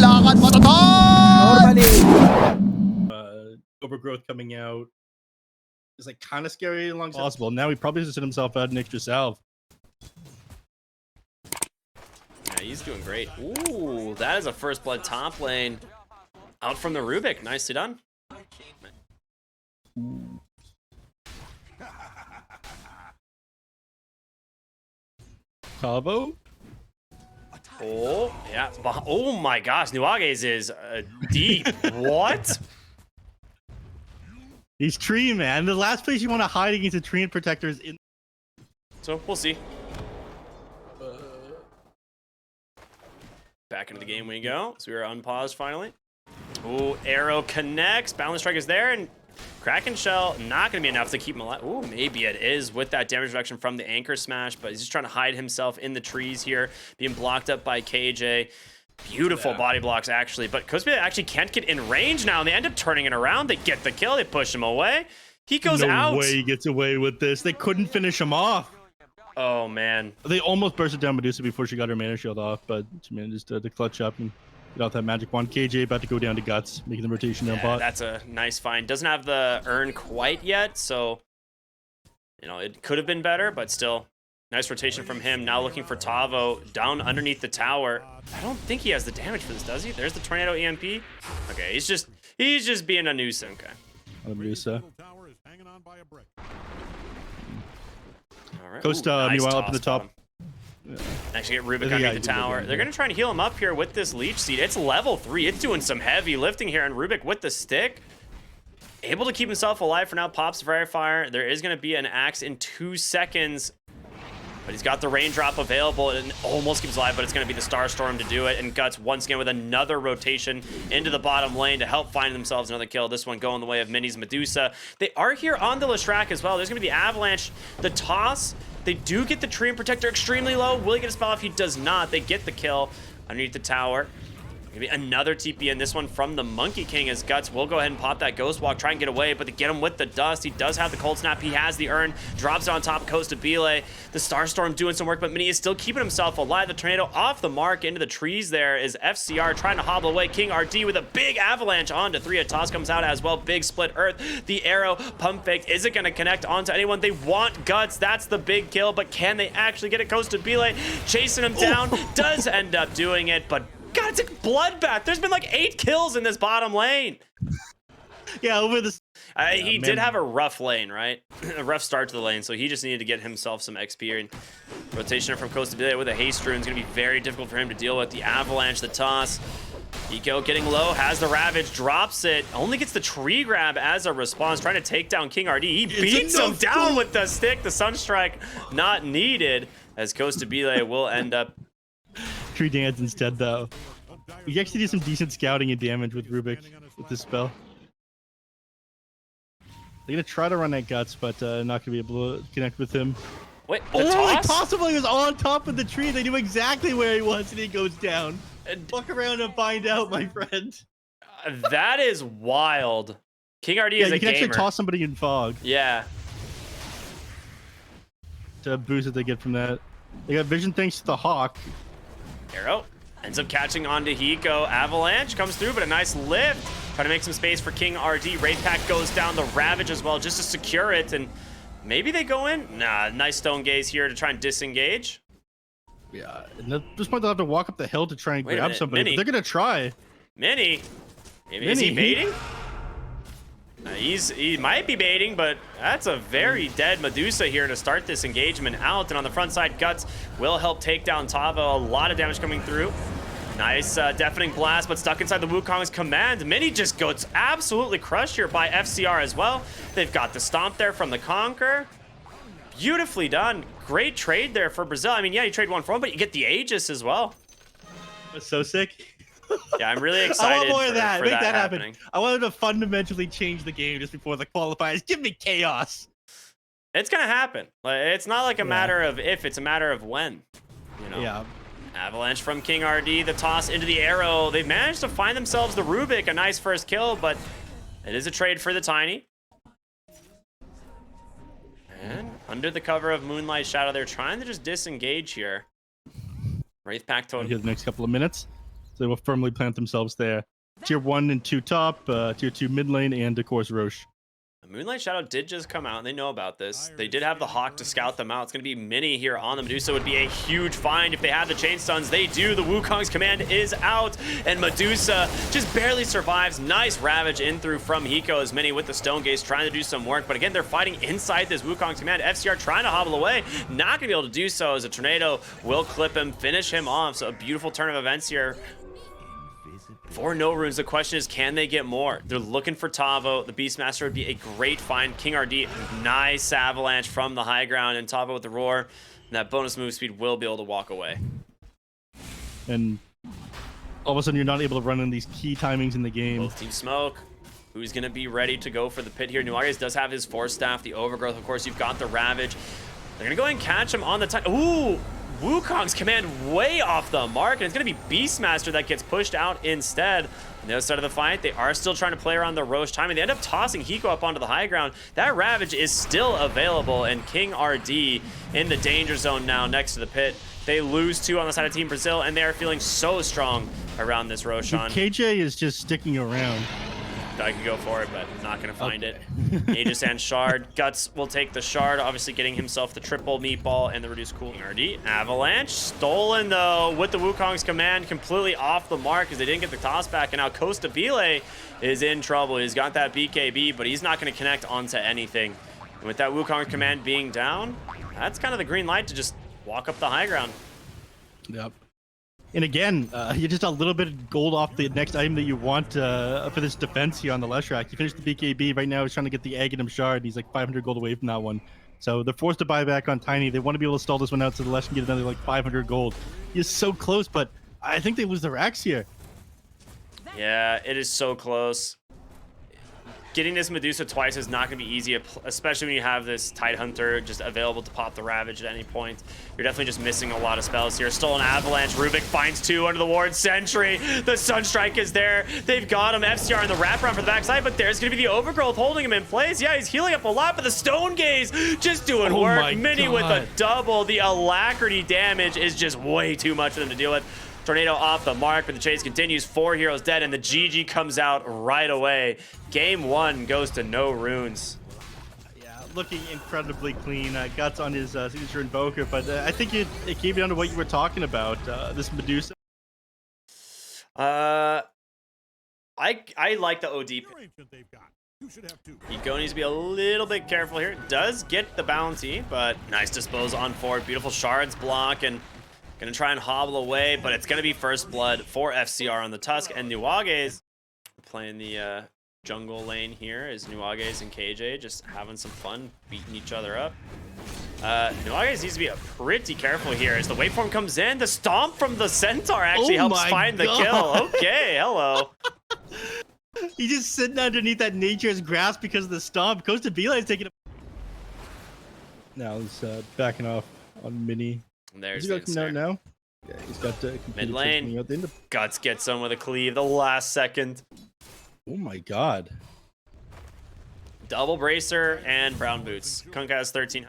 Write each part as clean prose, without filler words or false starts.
lakad matatag! Normally. Overgrowth coming out is like kind of scary alongside possible. Now he probably has to sit himself out an extra salve. Yeah, he's doing great. Ooh, that is a first blood top lane. Out from the Rubik. Nicely done. Cavo? Oh, yeah. Oh my gosh. Nuages is deep. What? He's tree, man. The last place you want to hide against a tree and protector is in. So we'll see. Back into the game we go. So we are unpaused finally. Ooh, arrow connects. Balance strike is there, and Kraken Shell not going to be enough to keep him alive. Ooh, maybe it is with that damage reduction from the anchor smash, but he's just trying to hide himself in the trees here, being blocked up by KJ. Beautiful body blocks, actually, but Cosby actually can't get in range now, and they end up turning it around. They get the kill. They push him away. He goes out. No way he gets away with this. They couldn't finish him off. Oh, man. They almost bursted down Medusa before she got her mana shield off, but she managed to clutch up and get out that magic wand. KJ about to go down to Guts, making the rotation down bot. That's a nice find. Doesn't have the urn quite yet, so, you know, it could have been better, but still. Nice rotation from him. Now looking for Tavo down underneath the tower. I don't think he has the damage for this, does he? There's the tornado EMP. Okay, he's just being a nuisance. Okay. Medusa. All right. Costa, Nice meanwhile, up in toss the top. Yeah. Actually get Rubik underneath the tower. They're gonna try and heal him up here with this leech seed. It's level 3. It's doing some heavy lifting here, and Rubik with the stick. Able to keep himself alive for now. Pops Verifier. There is gonna be an axe in 2 seconds. But he's got the raindrop available and almost keeps alive, but it's going to be the Starstorm to do it. And Guts once again with another rotation into the bottom lane to help find themselves another kill. This one going the way of Mini's Medusa. They are here on the Leshrac as well. There's going to be Avalanche, the toss. They do get the Tree and Protector extremely low. Will he get a spell off? He does not. They get the kill underneath the tower. Maybe another TP in this one from the Monkey King as Guts will go ahead and pop that Ghost Walk, try and get away, but to get him with the dust, he does have the Cold Snap, he has the urn, drops it on top of Costa Bile. The Starstorm doing some work, but Mini is still keeping himself alive. The tornado off the mark into the trees there is FCR trying to hobble away. King RD with a big avalanche onto 3. A toss comes out as well, big split earth. The arrow, pump fake, is it gonna connect onto anyone? They want Guts, that's the big kill, but can they actually get it? Costa Bile chasing him down, does end up doing it, but God, it's a bloodbath. There's been like 8 kills in this bottom lane. Yeah, over this. He did have a rough lane, right? A rough start to the lane, so he just needed to get himself some XP. And rotation from Costa Bile with a haste rune is going to be very difficult for him to deal with. The avalanche, the toss. Eco getting low, has the Ravage, drops it, only gets the tree grab as a response, trying to take down King RD. He beats him down with the stick. The Sunstrike not needed, as Costa Bile will end up Tree Dance instead, though. You actually do some decent scouting and damage with Rubik with this spell. They're gonna try to run at Guts, but not gonna be able to connect with him. Wait, like possible he was on top of the tree. They knew exactly where he was, and he goes down. Walk around and find out, my friend. That is wild. King RD is a gamer. You can actually toss somebody in fog. Yeah. To boost that they get from that. They got vision thanks to the Hawk. Arrow ends up catching onto Hiko. Avalanche comes through, but a nice lift. Trying to make some space for King RD. Wraith Pack goes down the Ravage as well, just to secure it. And maybe they go in. Nah, nice Stone Gaze here to try and disengage. Yeah, and at this point they'll have to walk up the hill to try and grab somebody. Mini. But they're gonna try. Mini. Is he baiting? He might be baiting, but that's a very dead Medusa here to start this engagement out. And on the front side, Guts will help take down Tavo. A lot of damage coming through. Nice deafening blast, but stuck inside the Wukong's command. Mini just gets absolutely crushed here by FCR as well. They've got the stomp there from the Conquer. Beautifully done. Great trade there for Brazil. I mean, yeah, you trade 1 for 1, but you get the Aegis as well. That's so sick. Yeah, I'm really excited. I want more of that. Make that happening. happen. I wanted to fundamentally change the game just before the qualifiers. Give me chaos. It's gonna happen. It's not like a matter of if; it's a matter of when. You know. Yeah. Avalanche from King RD. The toss into the arrow. They've managed to find themselves the Rubik. A nice first kill, but it is a trade for the Tiny. And under the cover of Moonlight Shadow, they're trying to just disengage here. Wraith Pack total. The next couple of minutes. they will firmly plant themselves there. Tier 1 and 2 top, Tier 2 mid lane, and of course Roche. Moonlight Shadow did just come out, and they know about this. They did have the Hawk to scout them out. It's going to be Mini here on the Medusa. Would be a huge find if they had the chain stuns. They do. The Wukong's command is out, and Medusa just barely survives. Nice Ravage in through from Hiko as Mini with the Stone Gaze trying to do some work. But again, they're fighting inside this Wukong's command. FCR trying to hobble away. Not going to be able to do so as a Tornado will clip him, finish him off. So a beautiful turn of events here. For no runes, the question is, can they get more? They're looking for Tavo. The Beastmaster would be a great find. King RD, nice avalanche from the high ground, and Tavo with the roar. And that bonus move speed will be able to walk away. And all of a sudden, you're not able to run in these key timings in the game. Both teams smoke. Who's going to be ready to go for the pit here? Nuages does have his Force Staff, the Overgrowth. Of course, you've got the Ravage. They're going to go ahead and catch him on the time. Ooh! Wukong's command way off the mark, and it's going to be Beastmaster that gets pushed out instead. On the other side of the fight, they are still trying to play around the Roche timing. They end up tossing Hiko up onto the high ground. That Ravage is still available, and King RD in the danger zone now next to the pit. They lose 2 on the side of Team Brazil, and they are feeling so strong around this Roshan. KJ is just sticking around. I could go for it, but not going to find it. Aegis and Shard. Guts will take the Shard, obviously getting himself the triple meatball and the reduced cooling RD. Avalanche stolen, though, with the Wukong's command completely off the mark because they didn't get the toss back. And now Costa Bile is in trouble. He's got that BKB, but he's not going to connect onto anything. And with that Wukong's command being down, that's kind of the green light to just walk up the high ground. Yep. And again, you're just a little bit of gold off the next item that you want for this defense here on the Leshrac. You finished the BKB. Right now he's trying to get the Aghanim Shard, and he's like 500 gold away from that one. So they're forced to buy back on Tiny. They want to be able to stall this one out so the Lesh can get another like 500 gold. He's so close, but I think they lose their axe here. Yeah, it is so close. Getting this Medusa twice is not going to be easy, especially when you have this Tidehunter just available to pop the Ravage at any point. You're definitely just missing a lot of spells here. Stolen Avalanche. Rubik finds 2 under the ward. Sentry. The Sunstrike is there. They've got him. FCR in the wraparound for the backside, but there's going to be the Overgrowth holding him in place. Yeah, he's healing up a lot, but the Stone Gaze just doing work. Mini with a double. The Alacrity damage is just way too much for them to deal with. Tornado off the mark, but the chase continues. 4 heroes dead, and the GG comes out right away. Game 1 goes to no runes. Yeah, looking incredibly clean. Guts on his signature Invoker, but I think it came down to what you were talking about, this Medusa. I like the OD pick. Hiko needs to be a little bit careful here. Does get the bounty, but nice dispose on forward. Beautiful Shards block, and gonna try and hobble away, but it's gonna be first blood for FCR on the Tusk, and Nuages playing the jungle lane here is Nuages and KJ just having some fun beating each other up. Nuages needs to be pretty careful here as the waveform comes in. The stomp from the Centaur actually helps find the kill. Okay, hello. He's just sitting underneath that nature's grasp because of the stomp. Costa Bila is taking a... Now he's backing off on Mini. There's the now. Yeah, he's got mid lane. Guts gets some with a cleave the last second. Oh my god. Double bracer and brown boots. Kunk has 13.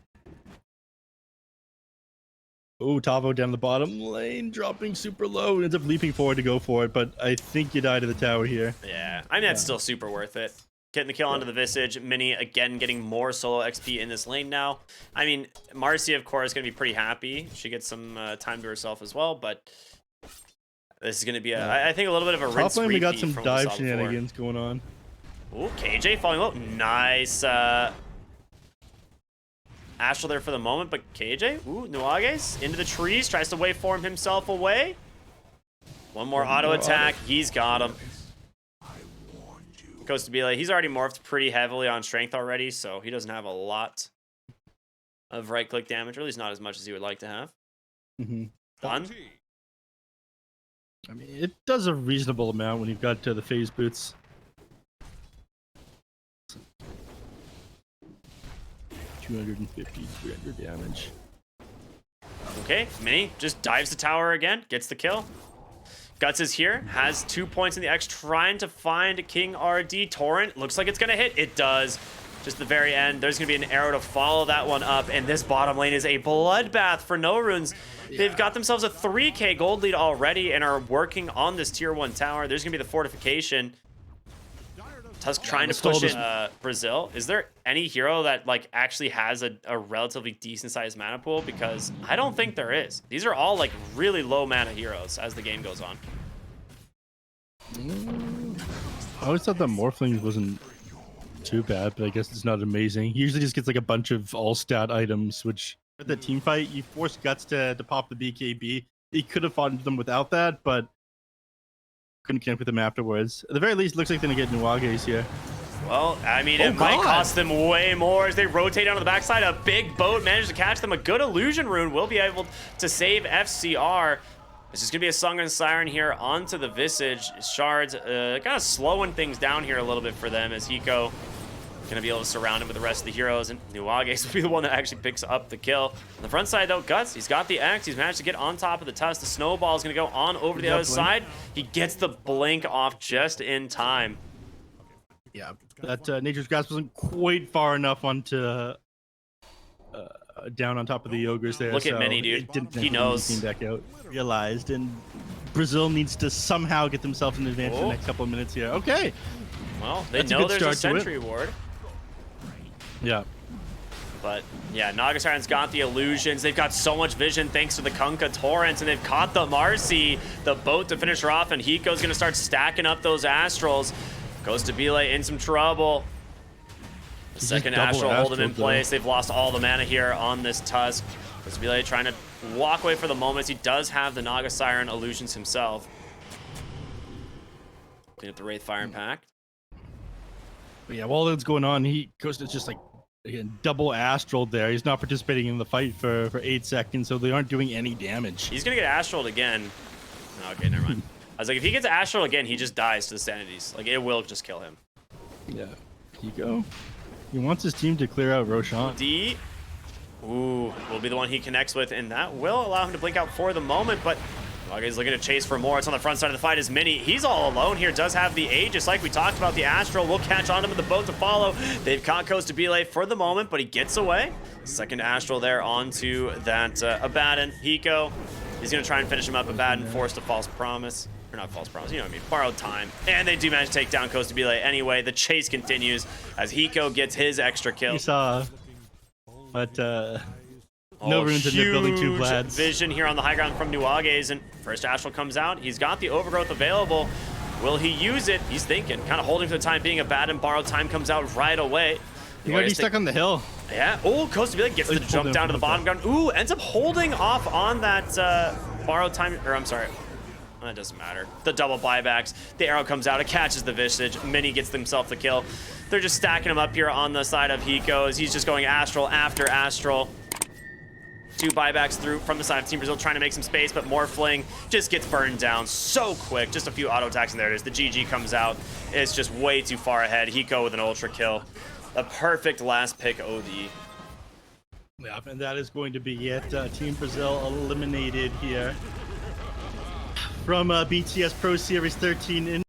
Oh, Tavo down the bottom lane, dropping super low. Ends up leaping forward to go for it, but I think you die to the tower here. Yeah, I mean, that's still super worth it. Getting the kill onto the Visage. Mini, again, getting more solo XP in this lane now. I mean, Marcy, of course, is going to be pretty happy. She gets some time to herself as well, but this is going to be, I think, a little bit of a rinse repeat. We got some dive shenanigans going on. Ooh, KJ falling low. Nice. Astral there for the moment, but KJ, ooh, Nuages into the trees, tries to waveform himself away. One more auto attack. He's got him. Goes to be like, he's already morphed pretty heavily on strength already, so he doesn't have a lot of right-click damage, or at least not as much as he would like to have. Fun. I mean, it does a reasonable amount when you've got the phase boots. 250, 300 damage. Okay, Mini just dives the tower again, gets the kill. Guts is here, has 2 points in the X, trying to find King RD. Torrent, looks like it's gonna hit. It does. just the very end. There's going to be an arrow to follow that one up, and this bottom lane is a bloodbath for No Runes. They've got themselves a 3k gold lead already and are working on this tier 1 tower. There's going to be the fortification. Tusk trying to push it. Brazil, is there any hero that like actually has a relatively decent sized mana pool? Because I don't think there is. These are all like really low mana heroes as the game goes on. I always thought that Morphling wasn't too bad, but I guess it's not amazing. He usually just gets like a bunch of all stat items, which with the team fight, you force Guts to pop the BKB. He could have fought them without that, but couldn't connect with them afterwards. At the very least, it looks like they're gonna get Nuages here. Well, I mean, it might cost them way more as they rotate down to the backside. A big boat managed to catch them. A good illusion rune will be able to save FCR. This is going to be a Song and Siren here onto the Visage. Shards kind of slowing things down here a little bit for them as Hiko going to be able to surround him with the rest of the heroes. And Nuages will be the one that actually picks up the kill. On the front side, though, Guts, he's got the X. He's managed to get on top of the Tusk. The Snowball is going to go on over to the other side. He gets the blink off just in time. Yeah, that Nature's Grasp wasn't quite far enough onto down on top of the ogres there. Look at Mini, dude. He knows. Back out, realized, and Brazil needs to somehow get themselves an advantage in the next couple of minutes here. Okay. Well, they know there's a sentry ward. Yeah. But yeah, Nagasiren's got the illusions. They've got so much vision thanks to the Kunkka Torrents, and they've caught the Marcy, the boat to finish her off, and Hiko's gonna start stacking up those Astrals. Goes to Bile in some trouble. The second Astral hold him in place. They've lost all the mana here on this Tusk. Goes to Bile trying to walk away for the moment. He does have the Naga Siren illusions himself. Clean up the Wraith Fire Impact. But yeah, while that's going on, he goes to just like again, double Astral there. He's not participating in the fight for 8 seconds, so they aren't doing any damage. He's gonna get Astraled again. Okay, never mind. I was like, if he gets Astral again, he just dies to the Sanities. Like, it will just kill him. Yeah. Hiko. He wants his team to clear out Roshan. D. Ooh, will be the one he connects with, and that will allow him to blink out for the moment, but He's looking to chase for more. It's on the front side of the fight. Is Mini. He's all alone here. Does have the Aegis, like we talked about. The Astral will catch on him with the boat to follow. They've caught Kostabile for the moment, but he gets away. Second Astral there onto that Abaddon. Hiko. He's going to try and finish him up. Abaddon forced a false promise. Or not false promise, you know what I mean. Borrowed time. And they do manage to take down Kostabile anyway. The chase continues as Hiko gets his extra kill. You saw, but no runes in the building two Vlads. Vision here on the high ground from Nuages, and first Astral comes out. He's got the overgrowth available. Will he use it? He's thinking, kind of holding for the time being. Abaddon borrowed time comes out right away. He might be stuck on the hill. Yeah. Oh, Kostabile gets the jump down to the bottom ground. Ooh, ends up holding off on that borrowed time. Or I'm sorry. It doesn't matter. The double buybacks. The arrow comes out. It catches the Visage. Mini gets himself the kill. They're just stacking him up here on the side of Hiko as he's just going Astral after Astral. Two buybacks through from the side of Team Brazil, trying to make some space, but Morphling just gets burned down so quick. Just a few auto attacks, and there it is. The GG comes out. It's just way too far ahead. Hiko with an ultra kill. A perfect last pick OD. Yeah, and that is going to be it. Team Brazil eliminated here from BTS Pro Series 13 in